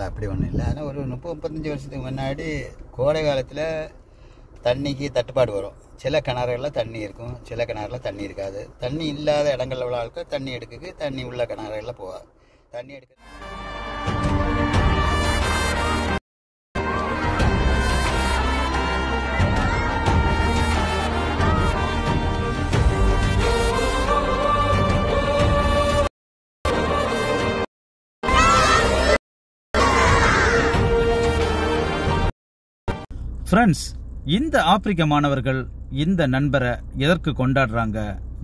அப்படி ஒன்றும் இல்லை. ஆனால் ஒரு 30-35 வருஷத்துக்கு முன்னாடி கோடை காலத்தில் தண்ணிக்கு தட்டுப்பாடு வரும். சில கிணறுகளில் தண்ணி இருக்கும், சில கிணறுல தண்ணி இருக்காது. தண்ணி இல்லாத இடங்களில் உள்ள ஆட்கள் தண்ணி எடுக்குது, தண்ணி உள்ள கிணறுகளில் போவாங்க. தண்ணி எடுக்க ஃப்ரெண்ட்ஸ், இந்த ஆப்பிரிக்க மாணவர்கள் இந்த நண்பரை எதற்கு கொண்டாடுறாங்க,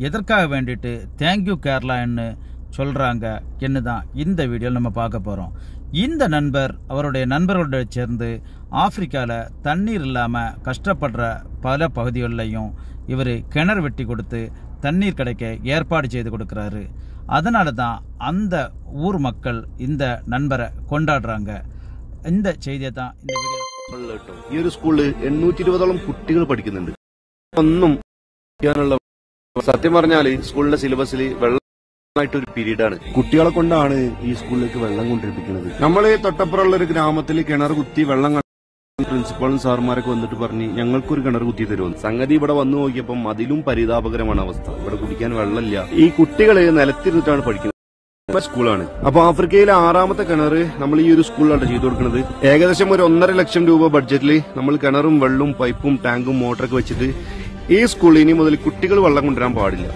எதற்காக வேண்டிட்டு தேங்க்யூ கேரளான்னு சொல்கிறாங்க என்னதான் இந்த வீடியோவில் நம்ம பார்க்க போகிறோம். இந்த நண்பர் அவருடைய நண்பர்களோட சேர்ந்து ஆப்பிரிக்காவில் தண்ணீர் இல்லாமல் கஷ்டப்படுற பல பகுதிகளிலையும் இவர் கிணறு வெட்டி கொடுத்து தண்ணீர் கிடைக்க ஏற்பாடு செய்து கொடுக்குறாரு. அதனால தான் அந்த ஊர் மக்கள் இந்த நண்பரை கொண்டாடுறாங்க. இந்த செய்தியை தான் இந்த வீடியோ. ഈ ഒരു സ്കൂളിൽ 820ഓളം കുട്ടികൾ പഠിക്കുന്നുണ്ട്. ഒന്നും ചെയ്യാനുള്ള സത്യം പറഞ്ഞാല് സ്കൂളിന്റെ സിലബസിൽ വെള്ളമായിട്ടൊരു പീരീഡാണ്. കുട്ടികളെ കൊണ്ടാണ് ഈ സ്കൂളിലേക്ക് വെള്ളം കൊണ്ടിരിപ്പിക്കുന്നത്. നമ്മള് തൊട്ടപ്പുറമുള്ള ഒരു ഗ്രാമത്തിൽ കിണർ കുത്തി വെള്ളം പ്രിൻസിപ്പാളും സാറുമാരൊക്കെ വന്നിട്ട് പറഞ്ഞ് ഞങ്ങൾക്കൊരു കിണർ കുത്തി തരുമെന്ന്. സംഗതി ഇവിടെ വന്നു നോക്കിയപ്പം അതിലും പരിതാപകരമാണ് അവസ്ഥ. ഇവിടെ കുടിക്കാൻ വെള്ളമില്ല. ഈ കുട്ടികള് നിലത്തിരുന്നിട്ടാണ് പഠിക്കുന്നത്. സ്കൂളാണ്. അപ്പൊ ആഫ്രിക്കയിലെ 6ാമത്തെ കിണറ് നമ്മൾ ഈ ഒരു സ്കൂളിലാണ് ചെയ്തു കൊടുക്കുന്നത്. ഏകദേശം ഒരു 1.5 ലക്ഷം രൂപ ബഡ്ജറ്റിൽ നമ്മൾ കിണറും വെള്ളവും പൈപ്പും ടാങ്കും മോട്ടറൊക്കെ വെച്ചിട്ട് ഈ സ്കൂളിൽ ഇനി മുതൽ കുട്ടികൾ വെള്ളം കൊണ്ടുവരാൻ പാടില്ല.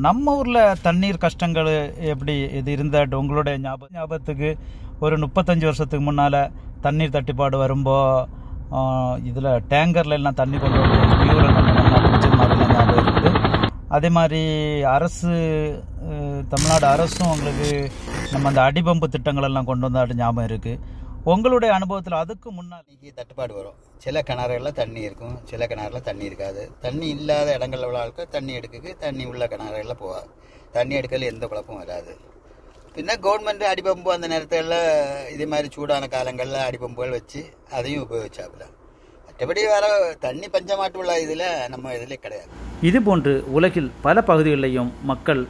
நம்ம ஊர்ல தண்ணீர் கஷ்டங்கள் எப்படி இது இருந்தாட்டு உங்களுடைய ஞாபகத்துக்கு ஒரு 35 வருஷத்துக்கு முன்னால தண்ணீர் தட்டுப்பாடு வரும்போ இதுல டேங்கர்ல எல்லாம் தண்ணி கொண்டு வந்து பியூரில் பிடிச்சது மாதிரிலாம் ஞாபகம் இருக்குது. அதே மாதிரி அரசு தமிழ்நாடு அரசும் உங்களுக்கு நம்ம அந்த அடிபம்பு திட்டங்கள் எல்லாம் கொண்டு வந்தாட்டு ஞாபகம் இருக்கு. உங்களுடைய அனுபவத்தில் அதுக்கு முன்னாடி தட்டுப்பாடு வரும். சில கிணறுகளில் தண்ணி இருக்கும், சில கிணறுல தண்ணி இருக்காது. தண்ணி இல்லாத இடங்களில் உள்ள ஆட்கள் தண்ணி எடுக்குது, தண்ணி உள்ள கிணறுகளில் போவாங்க. தண்ணி எடுக்கல எந்த குழப்பமும் வராது. பின்ன கவர்மெண்ட் அடிபம்பு அந்த நேரத்தில் இதே மாதிரி சூடான காலங்களில் அடிபம்புகள் வச்சு அதையும் உபயோகிச்சாப்புல. மற்றபடி வேற தண்ணி பஞ்சமாட்டு உள்ள இதில் நம்ம இதில் கிடையாது. இதுபோன்று உலகில் பல பகுதிகளிலையும் மக்கள்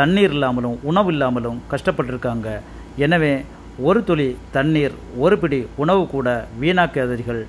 தண்ணீர் இல்லாமலும் உணவு இல்லாமலும் கஷ்டப்பட்டிருக்காங்க. எனவே ஒரு துளி தண்ணீர், ஒரு பிடி உணவு கூட வீணாக்காதீர்கள்.